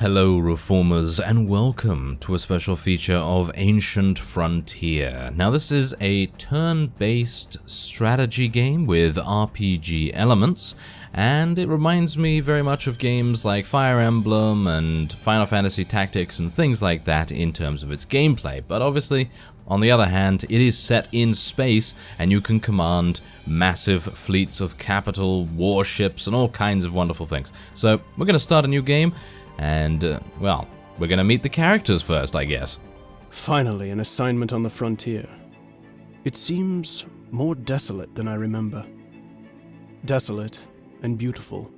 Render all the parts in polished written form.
Hello Reformers and welcome to a special feature of Ancient Frontier. Now this is a turn-based strategy game with RPG elements, and it reminds me very much of games like Fire Emblem and Final Fantasy Tactics and things like that in terms of its gameplay. But obviously, on the other hand, it is set in space and you can command massive fleets of capital, warships and all kinds of wonderful things. So we're going to start a new game. And, well, we're gonna meet the characters first, I guess. Finally, an assignment on the frontier. It seems more desolate than I remember. Desolate and beautiful.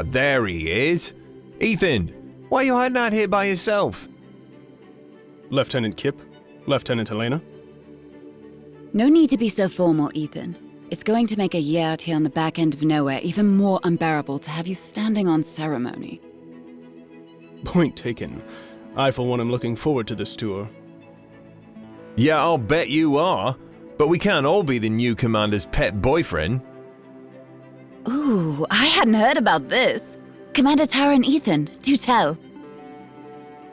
There he is. Ethan, why are you hiding out here by yourself? Lieutenant Kip, Lieutenant Helena. No need to be so formal, Ethan. It's going to make a year out here on the back end of nowhere even more unbearable to have you standing on ceremony. Point taken. I, for one, am looking forward to this tour. Yeah, I'll bet you are. But we can't all be the new commander's pet boyfriend. Ooh, I hadn't heard about this. Commander Tara and Ethan, do tell.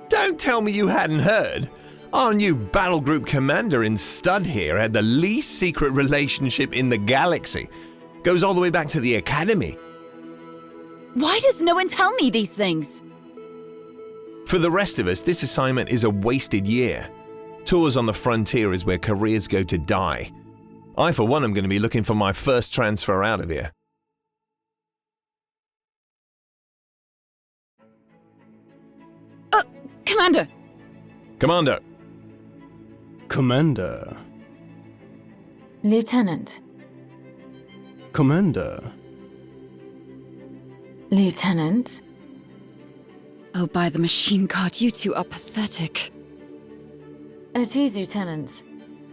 Don't tell me you hadn't heard. Our new battle group commander in Stud here had the least secret relationship in the galaxy. Goes all the way back to the academy. Why does no one tell me these things? For the rest of us, this assignment is a wasted year. Tours on the frontier is where careers go to die. I, for one, am going to be looking for my first transfer out of here. Commander! Commander! Commander. Lieutenant. Commander. Lieutenant. Oh, by the machine god, you two are pathetic. At ease, Lieutenant.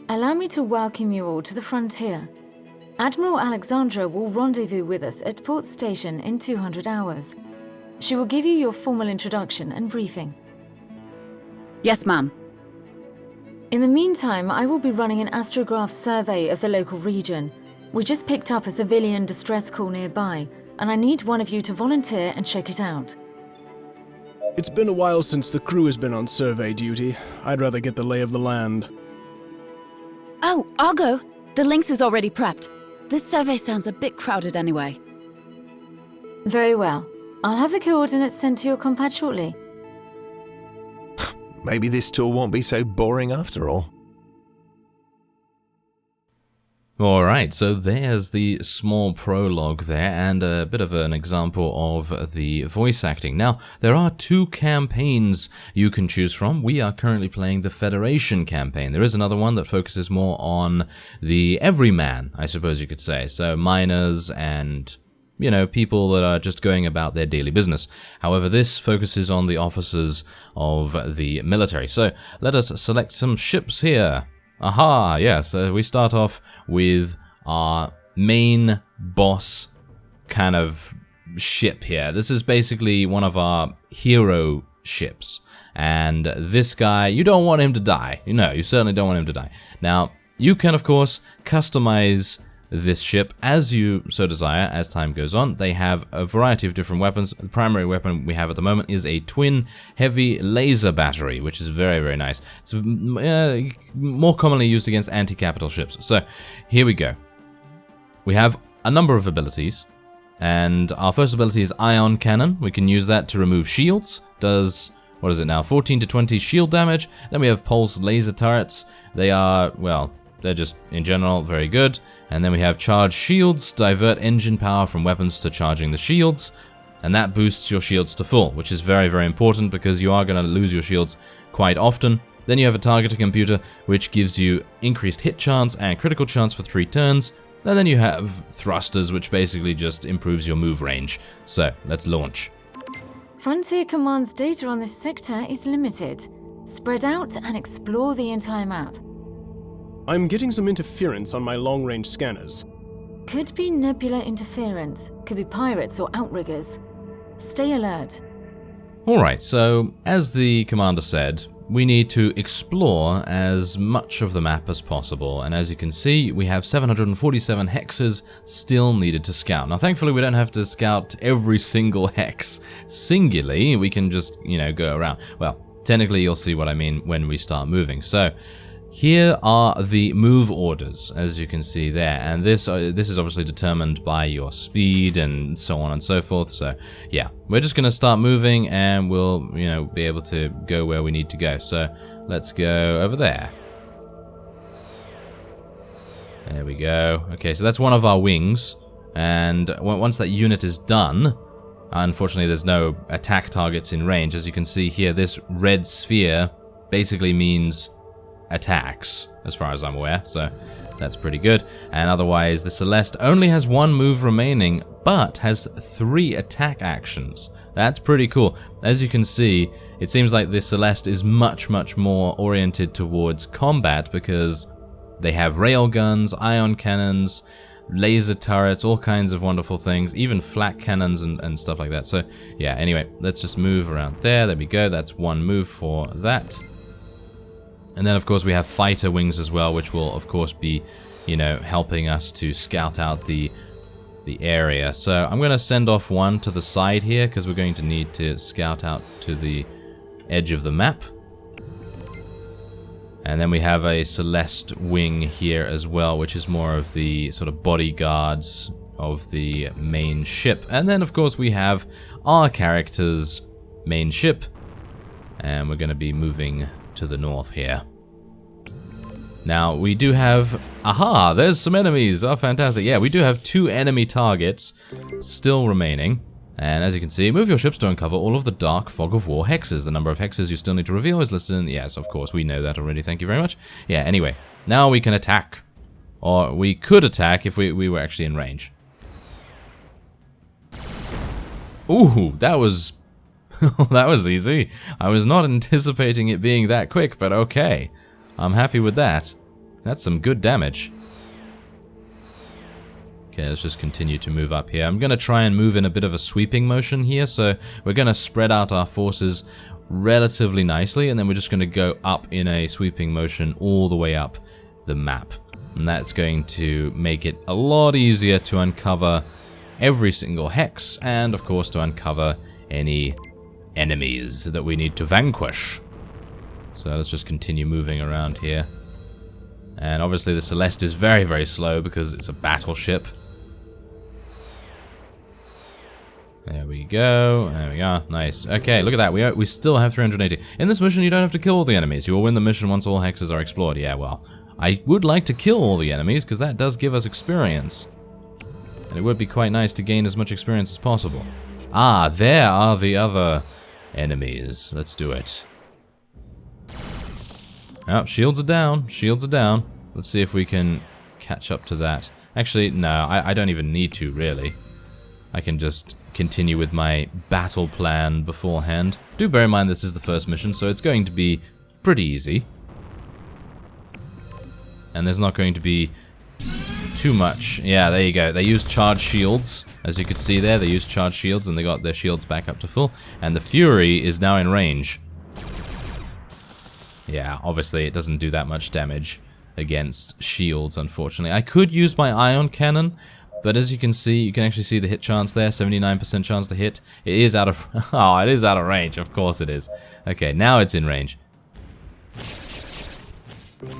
Allow me to welcome you all to the frontier. Admiral Alexandra will rendezvous with us at Port Station in 200 hours. She will give you your formal introduction and briefing. Yes, ma'am. In the meantime, I will be running an astrograph survey of the local region. We just picked up a civilian distress call nearby, and I need one of you to volunteer and check it out. It's been a while since the crew has been on survey duty. I'd rather get the lay of the land. Oh, I'll go. The Lynx is already prepped. This survey sounds a bit crowded anyway. Very well. I'll have the coordinates sent to your compad shortly. Maybe this tour won't be so boring after all. Alright, so there's the small prologue there, and a bit of an example of the voice acting. Now, there are two campaigns you can choose from. We are currently playing the Federation campaign. There is another one that focuses more on the everyman, I suppose you could say. So, miners and, you know, people that are just going about their daily business. However, this focuses on the officers of the military. So, let us select some ships here. Aha, yes, we start off with our main boss kind of ship here. This is basically one of our hero ships. And this guy, you don't want him to die. No, you certainly don't want him to die. Now, you can, of course, customize this ship as you so desire as time goes on. They have a variety of different weapons. The primary weapon we have at the moment is a twin heavy laser battery, which is very, very nice. It's more commonly used against anti-capital ships. So here we go. We have a number of abilities, and our first ability is Ion Cannon. We can use that to remove shields. Does, what is it now, 14 to 20 shield damage. Then we have Pulse Laser Turrets. They are, well, they're just, in general, very good. And then we have Charge Shields, divert engine power from weapons to charging the shields. And that boosts your shields to full, which is very, very important because you are going to lose your shields quite often. Then you have a Targeter Computer, which gives you increased hit chance and critical chance for 3 turns. And then you have Thrusters, which basically just improves your move range. So, let's launch. Frontier Command's data on this sector is limited. Spread out and explore the entire map. I'm getting some interference on my long-range scanners. Could be nebula interference, could be pirates or outriggers. Stay alert. Alright, so as the commander said, we need to explore as much of the map as possible. And as you can see, we have 747 hexes still needed to scout. Now, thankfully, we don't have to scout every single hex singularly. We can just, you know, go around. Well, technically, you'll see what I mean when we start moving. So here are the move orders, as you can see there, and this is obviously determined by your speed and so on and so forth. So yeah, we're just gonna start moving, and we'll, you know, be able to go where we need to go. So let's go over there. There we go. Okay, so that's one of our wings, and once that unit is done, unfortunately there's no attack targets in range. As you can see here, this red sphere basically means attacks, as far as I'm aware, so that's pretty good. And otherwise, the Celeste only has one move remaining, but has 3 attack actions. That's pretty cool. As you can see, it seems like the Celeste is much more oriented towards combat, because they have railguns, ion cannons, laser turrets, all kinds of wonderful things, even flak cannons and stuff like that. So yeah, anyway, let's just move around there. There we go. That's one move for that. And then, of course, we have fighter wings as well, which will, of course, be, you know, helping us to scout out the area. So I'm going to send off one to the side here, because we're going to need to scout out to the edge of the map. And then we have a Celeste wing here as well, which is more of the sort of bodyguards of the main ship. And then, of course, we have our character's main ship. And we're going to be moving to the north here. Now, we do have... Aha! There's some enemies! Oh, fantastic. Yeah, we do have 2 enemy targets still remaining. And as you can see, move your ships to uncover all of the dark fog of war hexes. The number of hexes you still need to reveal is listed in... Yes, of course, we know that already. Thank you very much. Yeah, anyway. Now we can attack. Or we could attack if we were actually in range. Ooh, that was... that was easy. I was not anticipating it being that quick, but okay. I'm happy with that. That's some good damage. Okay, let's just continue to move up here. I'm going to try and move in a bit of a sweeping motion here, so we're going to spread out our forces relatively nicely, and then we're just going to go up in a sweeping motion all the way up the map. And that's going to make it a lot easier to uncover every single hex, and of course to uncover any enemies that we need to vanquish. So let's just continue moving around here. And obviously the Celeste is very slow because it's a battleship. There we go. There we are. Nice. Okay, look at that. We still have 380. In this mission, you don't have to kill all the enemies. You will win the mission once all hexes are explored. Yeah, well, I would like to kill all the enemies because that does give us experience. And it would be quite nice to gain as much experience as possible. Ah, there are the other enemies. Let's do it. Oh, shields are down. Shields are down. Let's see if we can catch up to that. Actually, no, I don't even need to, really. I can just continue with my battle plan beforehand. Do bear in mind this is the first mission, so it's going to be pretty easy. And there's not going to be too much. Yeah, there you go. They used charged shields. As you could see there, they used charged shields and they got their shields back up to full. And the Fury is now in range. Yeah, obviously it doesn't do that much damage against shields, unfortunately. I could use my ion cannon, but as you can see, you can actually see the hit chance there, 79% chance to hit. It is out of... oh, it is out of range. Of course it is. Okay, now it's in range.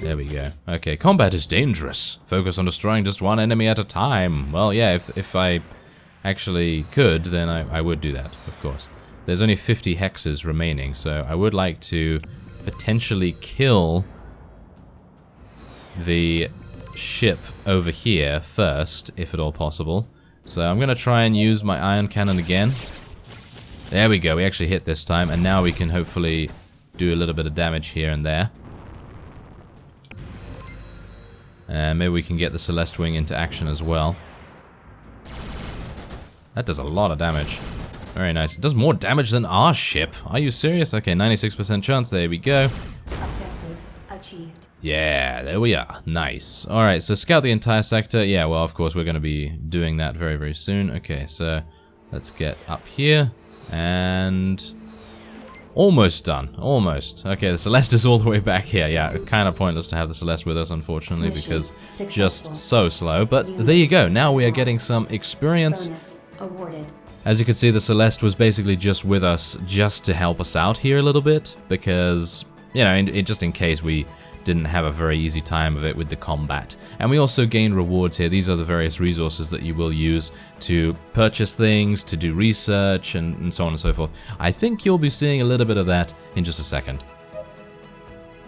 There we go. Okay, combat is dangerous. Focus on destroying just one enemy at a time. Well, yeah, if I actually could, then I would do that, of course. There's only 50 hexes remaining, so I would like to potentially kill the ship over here first, if at all possible. So I'm going to try and use my ion cannon again. There we go, we actually hit this time, and now we can hopefully do a little bit of damage here and there. And maybe we can get the Celeste Wing into action as well. That does a lot of damage. Very nice. It does more damage than our ship. Are you serious? Okay, 96% chance. There we go. Objective achieved. Yeah, there we are. Nice. Alright, so scout the entire sector. Yeah, well, of course, we're going to be doing that very soon. Okay, so let's get up here. And Almost done. Almost. Okay, the Celeste is all the way back here. Yeah, kind of pointless to have the Celeste with us, unfortunately, because just so slow. But there you go. Now we are getting some experience. Bonus awarded. As you can see, the Celeste was basically just with us just to help us out here a little bit, because, you know, just in case we didn't have a very easy time of it with the combat. And we also gain rewards here. These are the various resources that you will use to purchase things, to do research, and so on and so forth. I think you'll be seeing a little bit of that in just a second.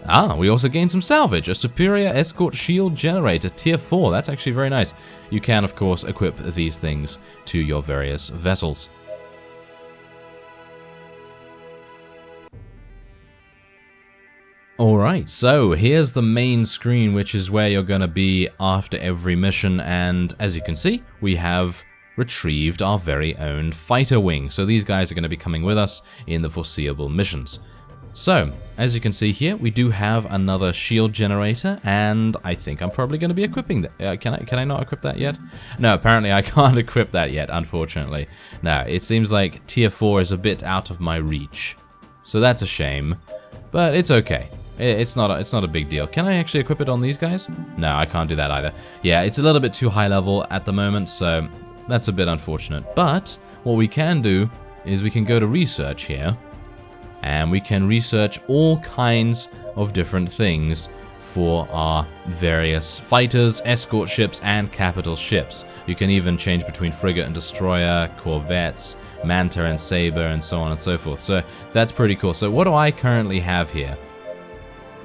Ah, we also gained some salvage, a superior escort shield generator, tier 4. That's actually very nice. You can, of course, equip these things to your various vessels. Alright, so here's the main screen, which is where you're going to be after every mission, and as you can see, we have retrieved our very own fighter wing. So these guys are going to be coming with us in the foreseeable missions. So, as you can see here, we do have another shield generator, and I think I'm probably going to be equipping that. Can I not equip that yet? No, apparently I can't equip that yet, unfortunately. No, it seems like tier 4 is a bit out of my reach. So that's a shame, but it's okay. It's not a big deal. Can I actually equip it on these guys? No, I can't do that either. Yeah, it's a little bit too high level at the moment, so that's a bit unfortunate. But what we can do is we can go to research here, and we can research all kinds of different things for our various fighters, escort ships, and capital ships. You can even change between frigate and destroyer, corvettes, manta and saber, and so on and so forth. So that's pretty cool. So what do I currently have here?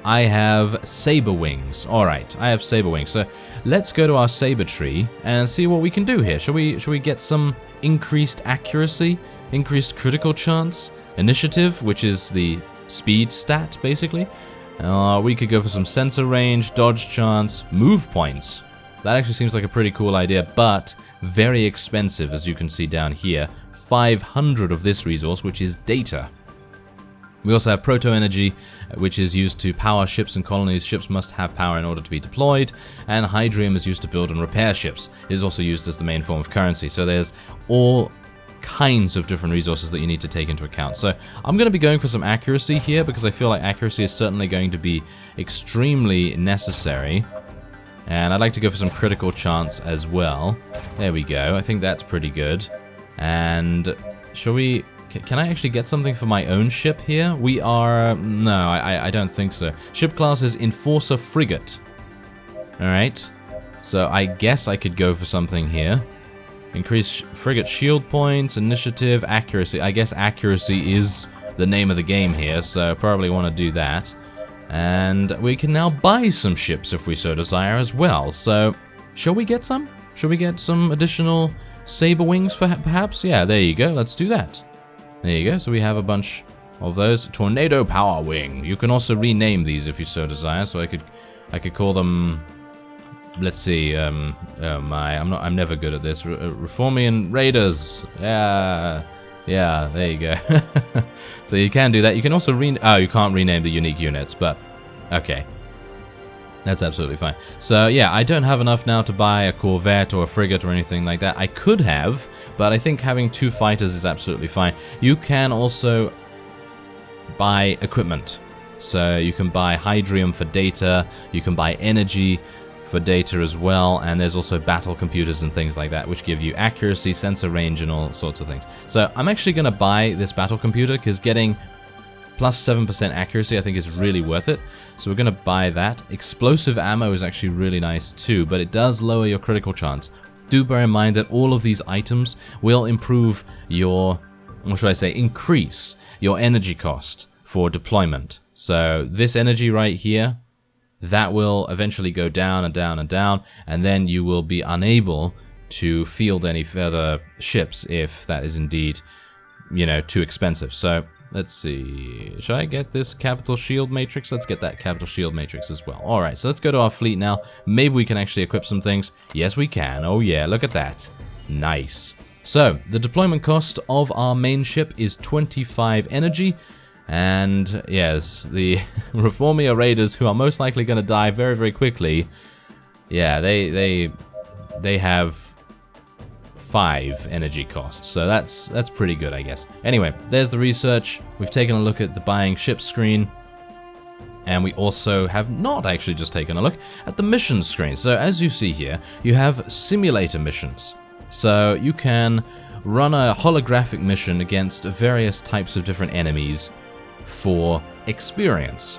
I have saber wings. Alright, I have saber wings. So let's go to our saber tree and see what we can do here. Shall we get some increased accuracy, increased critical chance, initiative, which is the speed stat, basically. We could go for some sensor range, dodge chance, move points. That actually seems like a pretty cool idea, but very expensive, as you can see down here. 500 of this resource, which is data. We also have proto-energy, which is used to power ships and colonies. Ships must have power in order to be deployed. And hydrium is used to build and repair ships. It is also used as the main form of currency. So there's all kinds of different resources that you need to take into account. So I'm going to be going for some accuracy here, because I feel like accuracy is certainly going to be extremely necessary. And I'd like to go for some critical chance as well. There we go. I think that's pretty good. And shall we... Can I actually get something for my own ship here? We are... No, I don't think so. Ship class is Enforcer Frigate. Alright. So I guess I could go for something here. Increase frigate shield points, initiative, accuracy. I guess accuracy is the name of the game here, so probably want to do that. And we can now buy some ships if we so desire as well. So, shall we get some? Shall we get some additional saber wings perhaps? Yeah, there you go. Let's do that. There you go. So we have a bunch of those. Tornado Power Wing. You can also rename these if you so desire. So I could call them... Let's see. Oh my, I'm never good at this. Reformian Raiders. Yeah, there you go. So you can do that. You can also you can't rename the unique units, but okay. That's absolutely fine. So yeah, I don't have enough now to buy a corvette or a frigate or anything like that. I could have, but I think having 2 fighters is absolutely fine. You can also buy equipment. So you can buy hydrium for data, you can buy energy for data as well, and there's also battle computers and things like that, which give you accuracy, sensor range, and all sorts of things. So I'm actually going to buy this battle computer, because getting plus 7% accuracy I think is really worth it. So we're going to buy that. Explosive ammo is actually really nice too, but it does lower your critical chance. Do bear in mind that all of these items will improve your, or should I say, increase your energy cost for deployment. So this energy right here, that will eventually go down and down and down, and then you will be unable to field any further ships if that is indeed, you know, too expensive. So let's see, should I get this capital shield matrix? Let's get that capital shield matrix as well. All right, so let's go to our fleet now. Maybe we can actually equip some things. Yes, we can. Oh yeah, look at that. Nice. So the deployment cost of our main ship is 25 energy. And yes, the Reformia Raiders, who are most likely going to die very, very quickly, yeah, they have 5 energy costs, so that's pretty good, I guess. Anyway, there's the research. We've taken a look at the buying ship screen, and we also have not actually just taken a look at the mission screen. So as you see here, you have simulator missions. So you can run a holographic mission against various types of different enemies for experience.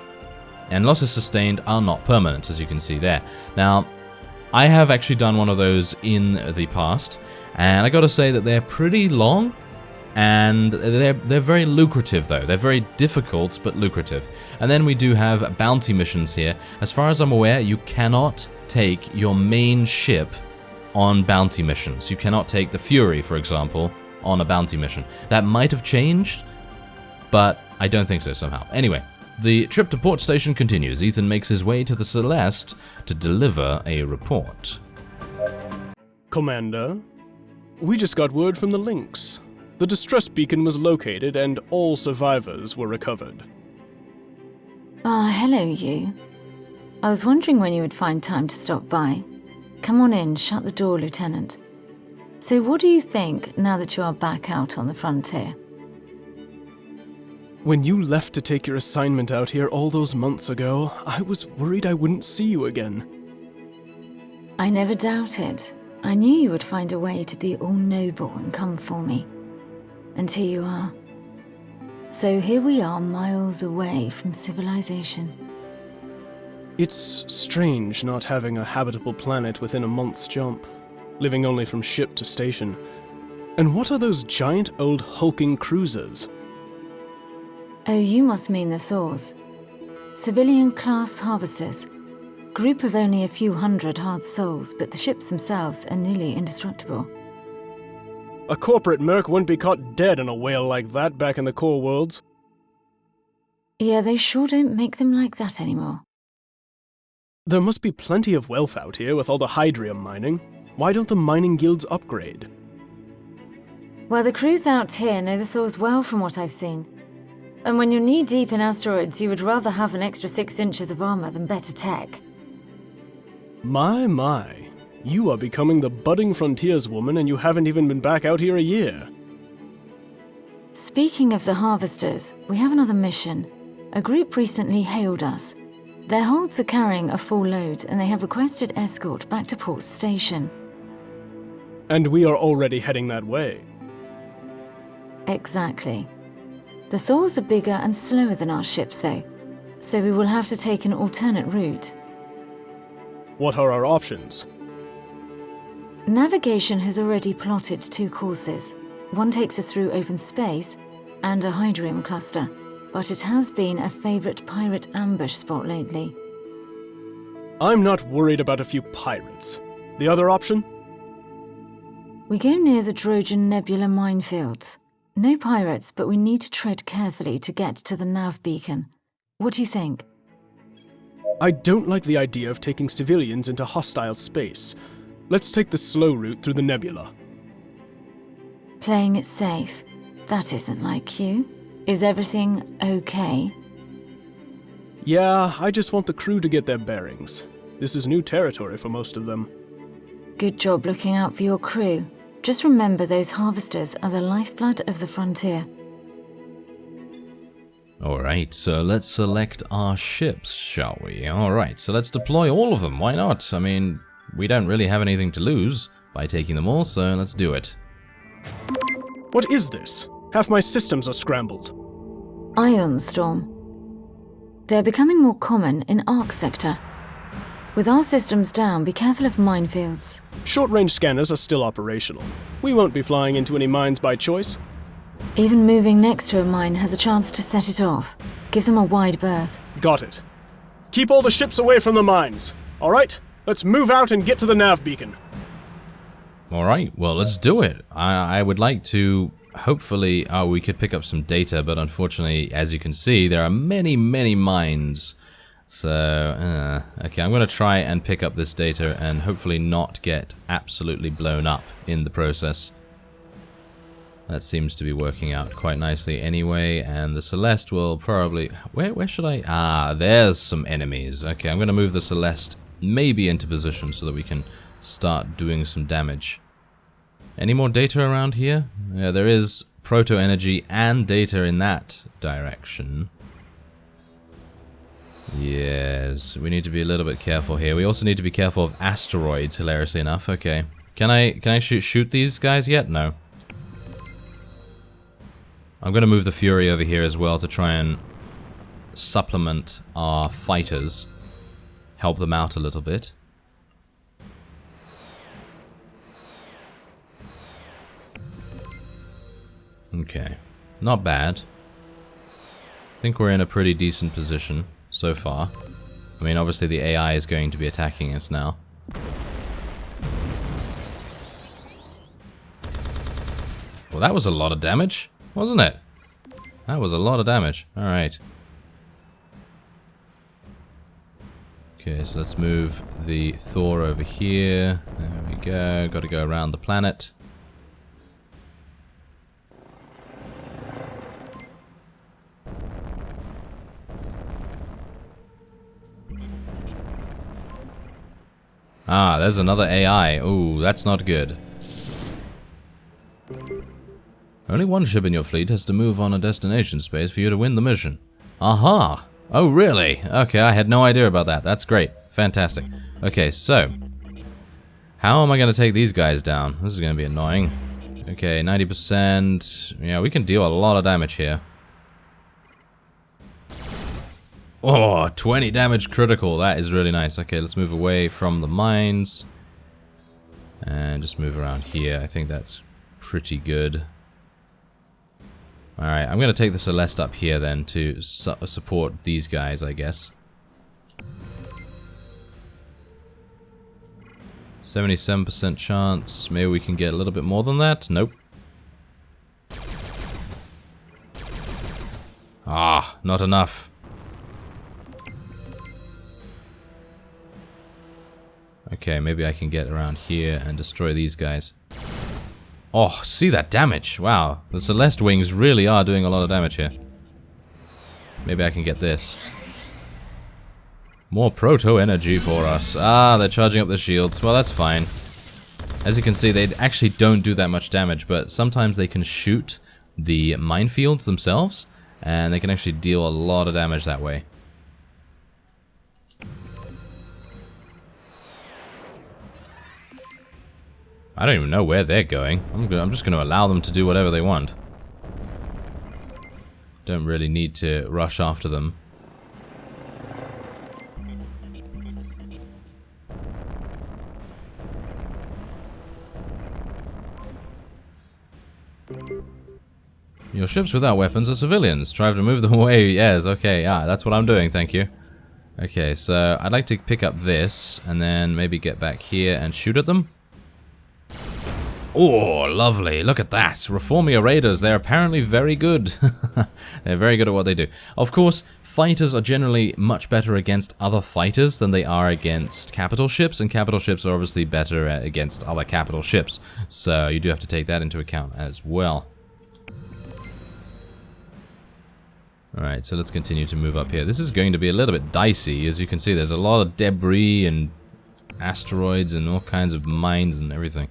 And losses sustained are not permanent, as you can see there. Now, I have actually done one of those in the past, and I gotta say that they're pretty long, and they're very lucrative though. They're very difficult, but lucrative. And then we do have bounty missions here. As far as I'm aware, you cannot take your main ship on bounty missions. You cannot take the Fyhrr, for example, on a bounty mission. That might have changed, but I don't think so somehow. Anyway, the trip to port station continues. Ethan makes his way to the Celeste to deliver a report. Commander, we just got word from the Lynx. The distress beacon was located and all survivors were recovered. Ah, hello you. I was wondering when you would find time to stop by. Come on in, shut the door, Lieutenant. So what do you think now that you are back out on the frontier? When you left to take your assignment out here all those months ago, I was worried I wouldn't see you again. I never doubted. I knew you would find a way to be all noble and come for me. And here you are. So here we are, miles away from civilization. It's strange not having a habitable planet within a month's jump, living only from ship to station. And what are those giant old hulking cruisers? Oh, you must mean the Thors. Civilian-class harvesters. Group of only a few hundred hard souls, but the ships themselves are nearly indestructible. A corporate merc wouldn't be caught dead in a whale like that back in the core worlds. Yeah, they sure don't make them like that anymore. There must be plenty of wealth out here with all the hydrium mining. Why don't the mining guilds upgrade? Well, the crews out here know the Thors well from what I've seen. And when you're knee-deep in asteroids, you would rather have an extra 6 inches of armor than better tech. My. You are becoming the budding frontierswoman and you haven't even been back out here a year. Speaking of the harvesters, we have another mission. A group recently hailed us. Their holds are carrying a full load and they have requested escort back to port station. And we are already heading that way. Exactly. The Thors are bigger and slower than our ships though, so we will have to take an alternate route. What are our options? Navigation has already plotted 2 courses. One takes us through open space and a hydrium cluster, but it has been a favorite pirate ambush spot lately. I'm not worried about a few pirates. The other option? We go near the Drojan Nebula minefields. No pirates, but we need to tread carefully to get to the nav beacon. What do you think? I don't like the idea of taking civilians into hostile space. Let's take the slow route through the nebula. Playing it safe. That isn't like you. Is everything okay? Yeah, I just want the crew to get their bearings. This is new territory for most of them. Good job looking out for your crew. Just remember those harvesters are the lifeblood of the frontier. Alright, so let's select our ships, shall we? Alright, so let's deploy all of them, why not? I mean, we don't really have anything to lose by taking them all, so let's do it. What is this? Half my systems are scrambled. Ion storm. They're becoming more common in Arc sector. With our systems down, be careful of minefields. Short-range scanners are still operational. We won't be flying into any mines by choice. Even moving next to a mine has a chance to set it off. Give them a wide berth. Got it. Keep all the ships away from the mines. All right, let's move out and get to the nav beacon. Alright, well, let's do it. I would like to, hopefully, we could pick up some data, but unfortunately, as you can see, there are many, many mines. So, okay, I'm going to try and pick up this data and hopefully not get absolutely blown up in the process. That seems to be working out quite nicely anyway, and the Celeste will probably... Where should I... Ah, there's some enemies. Okay, I'm going to move the Celeste maybe into position so that we can start doing some damage. Any more data around here? Yeah, there is proto-energy and data in that direction. Yes, we need to be a little bit careful here. We also need to be careful of asteroids, hilariously enough. Okay. Can I shoot these guys yet? No. I'm going to move the Fury over here as well to try and supplement our fighters. Help them out a little bit. Okay. Not bad. I think we're in a pretty decent position so far. I mean, obviously the AI is going to be attacking us now. Well, that was a lot of damage, wasn't it? That was a lot of damage. Alright. Okay, so let's move the Thor over here. There we go. Got to go around the planet. Ah, there's another AI. Ooh, that's not good. Only one ship in your fleet has to move on a destination space for you to win the mission. Aha! Oh, really? Okay, I had no idea about that. That's great. Fantastic. Okay, so how am I going to take these guys down? This is going to be annoying. Okay, 90%. Yeah, we can deal a lot of damage here. Oh, 20 damage critical. That is really nice. Okay, let's move away from the mines. And just move around here. I think that's pretty good. Alright, I'm going to take the Celeste up here then to support these guys, I guess. 77% chance. Maybe we can get a little bit more than that. Nope. Ah, not enough. Okay, maybe I can get around here and destroy these guys. Oh, see that damage. Wow, the Celeste wings really are doing a lot of damage here. Maybe I can get this. More proto-energy for us. Ah, they're charging up the shields. Well, that's fine. As you can see, they actually don't do that much damage, but sometimes they can shoot the minefields themselves, and they can actually deal a lot of damage that way. I don't even know where they're going. I'm just going to allow them to do whatever they want. Don't really need to rush after them. Your ships without weapons are civilians. Try to move them away. Yes, okay, yeah, that's what I'm doing, thank you. Okay, so I'd like to pick up this, and then maybe get back here and shoot at them. Oh, lovely. Look at that. Reformia Raiders. They're apparently very good. They're very good at what they do. Of course, fighters are generally much better against other fighters than they are against capital ships, and capital ships are obviously better against other capital ships. So you do have to take that into account as well. Alright, so let's continue to move up here. This is going to be a little bit dicey. As you can see, there's a lot of debris and asteroids and all kinds of mines and everything.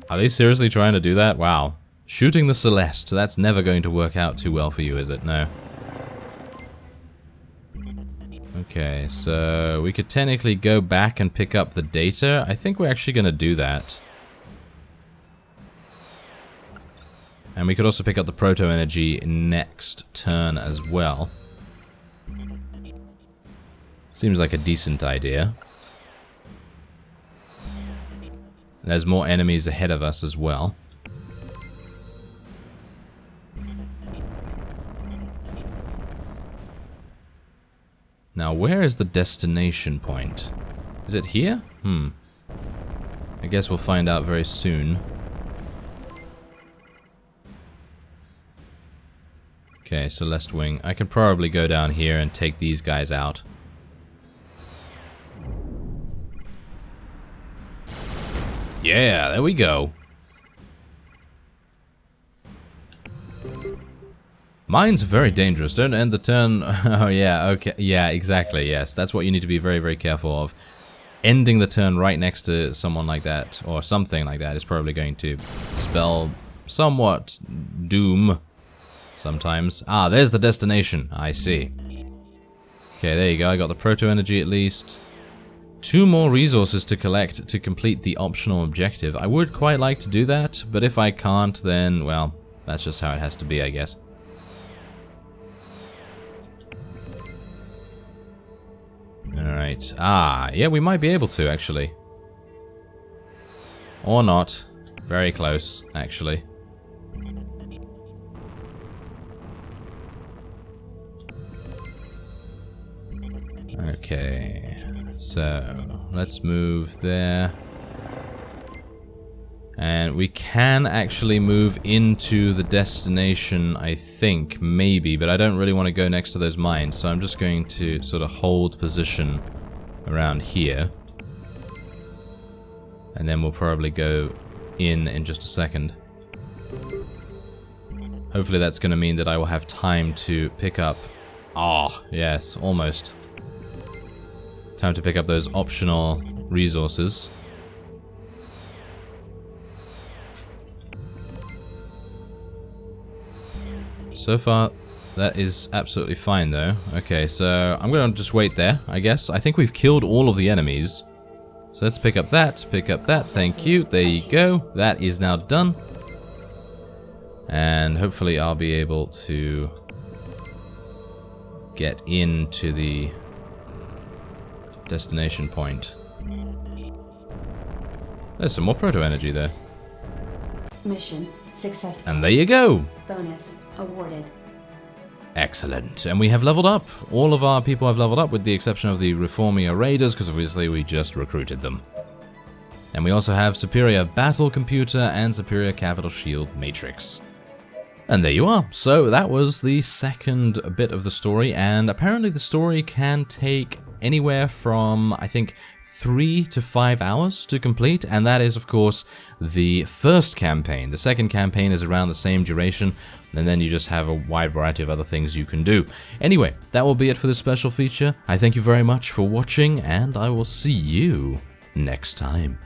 Are they seriously trying to do that? Wow. Shooting the Celeste, that's never going to work out too well for you, is it? No. Okay, so we could technically go back and pick up the data. I think we're actually going to do that. And we could also pick up the proto-energy next turn as well. Seems like a decent idea. There's more enemies ahead of us as well. Now, where is the destination point? Is it here? I guess we'll find out very soon. Okay, Celeste Wing. I can probably go down here and take these guys out. Yeah, there we go. Mines are very dangerous. Don't end the turn. Oh, yeah, okay. Yeah, exactly, yes. That's what you need to be very, very careful of. ending the turn right next to someone like that, or something like that, is probably going to spell somewhat doom sometimes. Ah, there's the destination. I see. Okay, there you go. I got the proto-energy at least. 2 more resources to collect to complete the optional objective. I would quite like to do that, but if I can't, then, well, that's just how it has to be, I guess. Alright. Ah, yeah, we might be able to, actually. Or not. Very close, actually. Okay, so let's move there. And we can actually move into the destination, I think, maybe, but I don't really want to go next to those mines, so I'm just going to sort of hold position around here. And then we'll probably go in just a second. Hopefully that's going to mean that I will have time to pick up... Ah, yes, almost. Time to pick up those optional resources. So far, that is absolutely fine though. Okay, so I'm gonna just wait there, I guess. I think we've killed all of the enemies. So let's pick up that, thank you. There you go. That is now done. And hopefully I'll be able to get into the destination point. There's some more proto-energy there. Mission successful. And there you go! Bonus awarded. Excellent. And we have leveled up. All of our people have leveled up with the exception of the Reformia Raiders, because obviously we just recruited them. And we also have superior battle computer and superior capital shield matrix. And there you are. So that was the second bit of the story, and apparently the story can take anywhere from, I think, 3 to 5 hours to complete, and that is, of course, the first campaign. The second campaign is around the same duration, and then you just have a wide variety of other things you can do. Anyway, that will be it for this special feature. I thank you very much for watching, and I will see you next time.